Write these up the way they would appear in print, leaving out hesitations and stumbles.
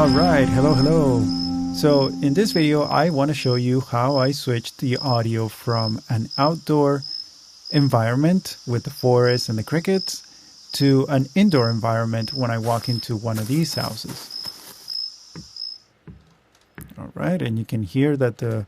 All right, hello. So in this video, I want to show you how I switched the audio from an outdoor environment with the forest and the crickets to an indoor environment when I walk into one of these houses. All right, and you can hear that the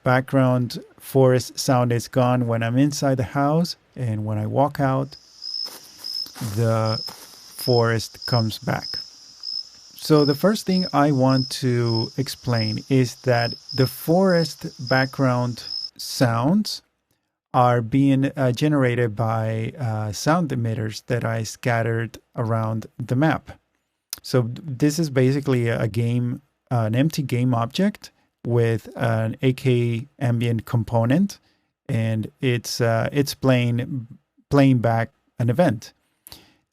background forest sound is gone when I'm inside the house, and when I walk out, the forest comes back. So the first thing I want to explain is that the forest background sounds are being generated by sound emitters that I scattered around the map. So this is basically a game, an empty game object with an AK ambient component, and it's playing back an event.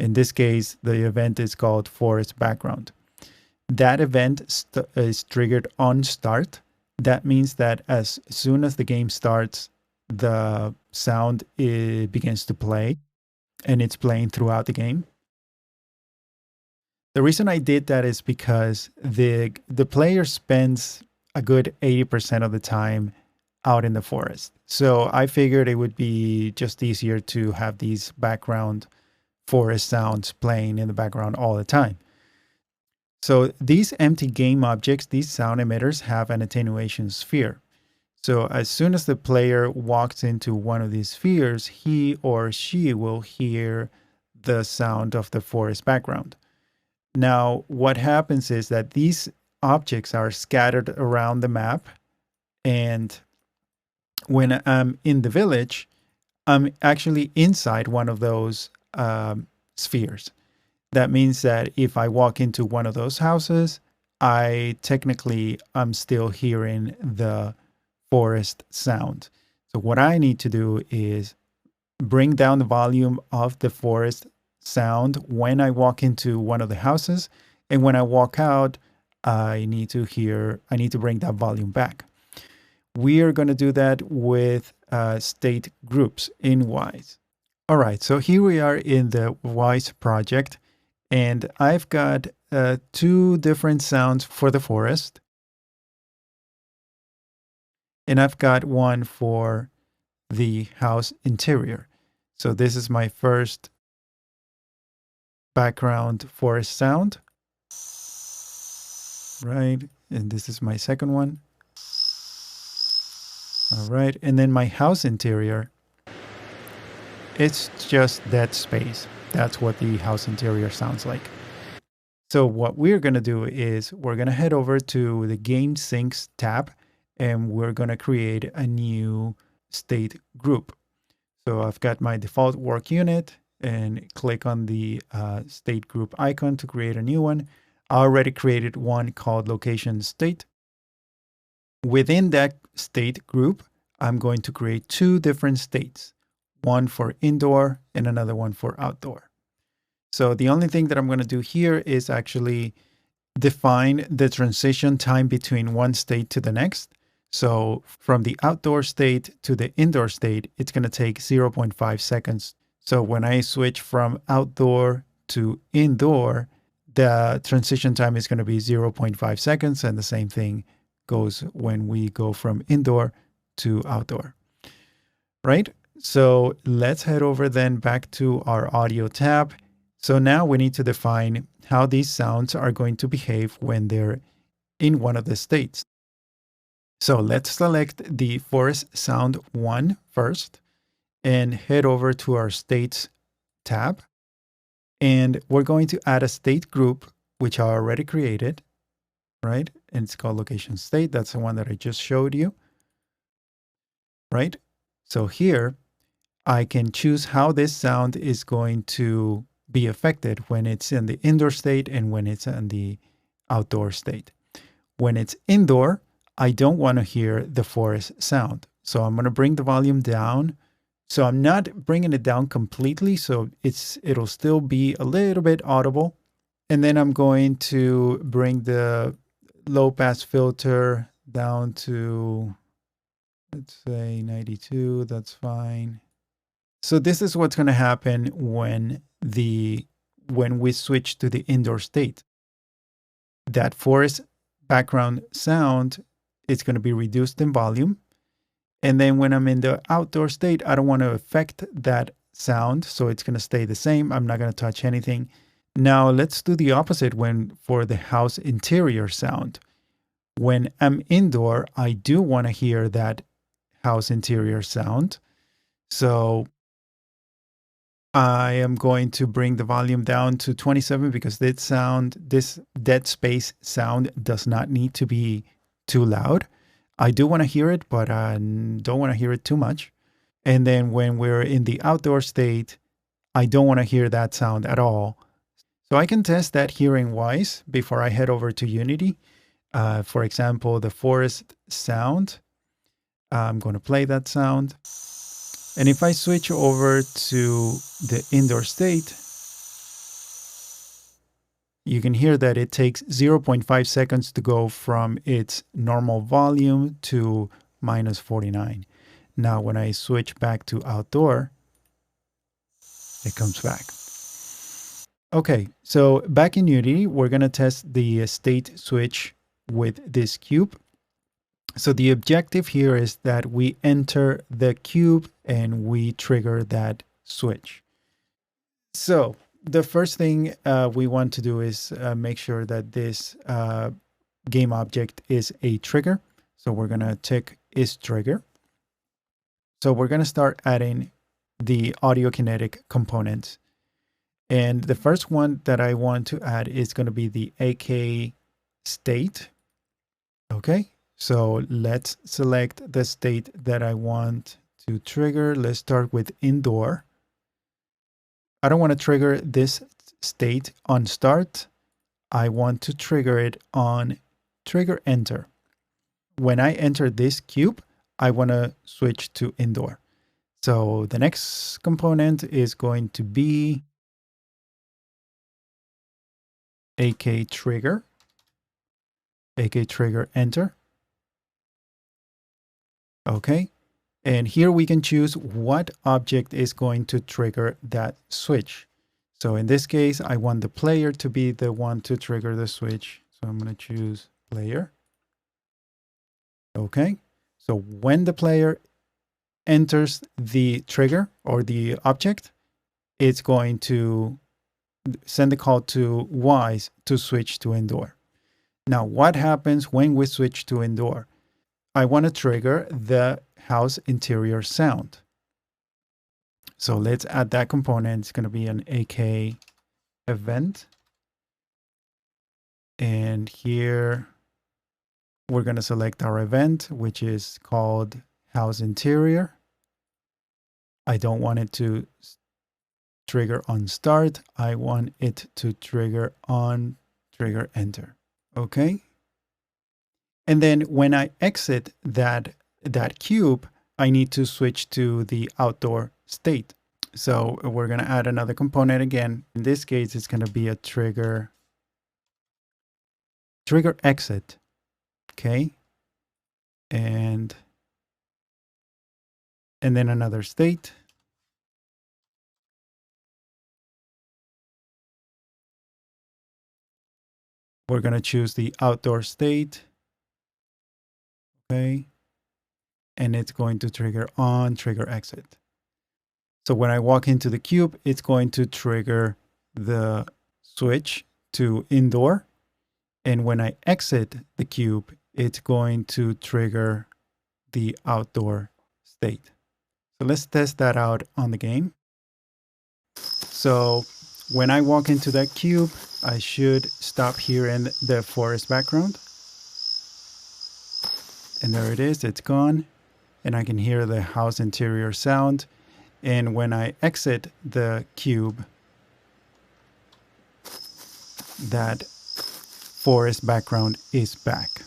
In this case, the event is called forest background. That event is triggered on start. That means that as soon as the game starts, the sound begins to play, and it's playing throughout the game. The reason I did that is because the player spends a good 80% of the time out in the forest. So I figured it would be just easier to have these background forest sounds playing in the background all the time. So these empty game objects, these sound emitters, have an attenuation sphere. So as soon as the player walks into one of these spheres, he or she will hear the sound of the forest background. Now, what happens is that these objects are scattered around the map, and when I'm in the village, I'm actually inside one of those spheres. That means that if I walk into one of those houses, I'm still hearing the forest sound. So what I need to do is bring down the volume of the forest sound when I walk into one of the houses, and when I walk out, I need to bring that volume back. We are going to do that with state groups in Wwise. All right, so here we are in the Wwise project. And I've got two different sounds for the forest. And I've got one for the house interior. So this is my first background forest sound. Right. And this is my second one. All right. And then my house interior, it's just dead space. That's what the house interior sounds like. So what we're going to do is we're going to head over to the Game Syncs tab, and we're going to create a new state group. So I've got my default work unit, and click on the state group icon to create a new one. I already created one called location state. Within that state group, I'm going to create two different states, one for indoor and another one for outdoor. So the only thing that I'm going to do here is actually define the transition time between one state to the next. So from the outdoor state to the indoor state, it's going to take 0.5 seconds. So when I switch from outdoor to indoor, the transition time is going to be 0.5 seconds. And the same thing goes when we go from indoor to outdoor, right? So let's head over then back to our audio tab. So now we need to define how these sounds are going to behave when they're in one of the states. So let's select the forest sound 1 first and head over to our states tab. And we're going to add a state group, which I already created, right? And it's called location state. That's the one that I just showed you, right? So here I can choose how this sound is going to be affected when it's in the indoor state and when it's in the outdoor state. When it's indoor, I don't want to hear the forest sound. So I'm going to bring the volume down. So I'm not bringing it down completely, so it'll still be a little bit audible. And then I'm going to bring the low pass filter down to, let's say 92, that's fine. So this is what's going to happen when we switch to the indoor state. that forest background sound is going to be reduced in volume. And then when I'm in the outdoor state, I don't want to affect that sound. So it's going to stay the same. I'm not going to touch anything. Now let's do the opposite when for the house interior sound. When I'm indoor, I do want to hear that house interior sound. So I am going to bring the volume down to 27 because this dead space sound does not need to be too loud. I do want to hear it, but I don't want to hear it too much. And then when we're in the outdoor state, I don't want to hear that sound at all. So I can test that hearing wise before I head over to Unity. For example, the forest sound. I'm going to play that sound. And if I switch over to the indoor state, you can hear that it takes 0.5 seconds to go from its normal volume to minus 49. Now, when I switch back to outdoor, it comes back. Okay, so back in Unity, we're going to test the state switch with this cube. So the objective here is that we enter the cube and we trigger that switch. So the first thing we want to do is make sure that this game object is a trigger. So we're going to tick is trigger. So we're going to start adding the audio kinetic components. And the first one that I want to add is going to be the AK state. Okay, so let's select the state that I want to trigger. Let's start with indoor. I don't want to trigger this state on start. I want to trigger it on trigger enter. When I enter this cube, I want to switch to indoor. So the next component is going to be AK trigger enter. Okay. And here we can choose what object is going to trigger that switch. So in this case, I want the player to be the one to trigger the switch. So I'm going to choose player. Okay. So when the player enters the trigger or the object, it's going to send the call to Wwise to switch to indoor. Now, what happens when we switch to indoor? I want to trigger the house interior sound. So let's add that component. It's going to be an AK event. And here we're going to select our event, which is called house interior. I don't want it to trigger on start. I want it to trigger on trigger enter. Okay. And then when I exit that cube, I need to switch to the outdoor state. So we're going to add another component again. In this case, it's going to be a trigger exit. Okay. And then another state. We're going to choose the outdoor state. Okay. And it's going to trigger on trigger exit. So when I walk into the cube, it's going to trigger the switch to indoor. And when I exit the cube, it's going to trigger the outdoor state. So let's test that out on the game. So when I walk into that cube, I should stop hearing the forest background. And there it is, it's gone. And I can hear the house interior sound. And when I exit the cube, that forest background is back.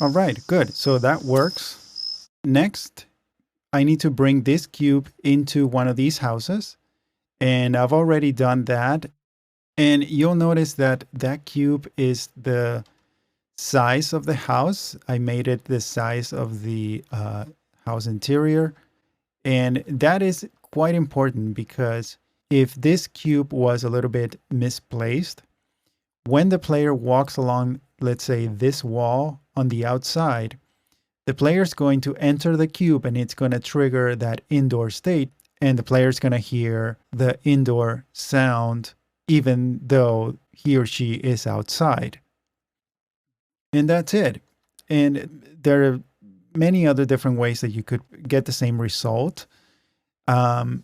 All right, good. So that works. Next, I need to bring this cube into one of these houses. And I've already done that. And you'll notice that that cube is the size of the house. I made it the size of the house interior. And that is quite important because if this cube was a little bit misplaced, when the player walks along, let's say, this wall on the outside, the player's going to enter the cube and it's going to trigger that indoor state, and the player's going to hear the indoor sound even though he or she is outside. And that's it. And there are many other different ways that you could get the same result. In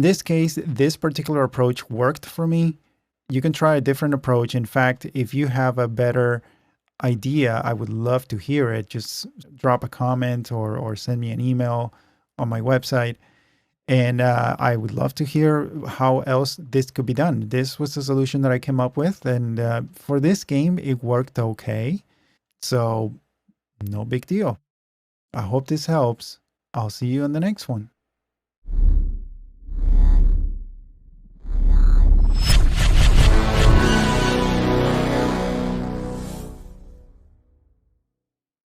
this case, this particular approach worked for me. You can try a different approach. In fact, if you have a better idea, I would love to hear it. Just drop a comment or send me an email on my website. And I would love to hear how else this could be done. This was the solution that I came up with. And for this game, it worked okay. So no big deal. I hope this helps. I'll see you in the next one.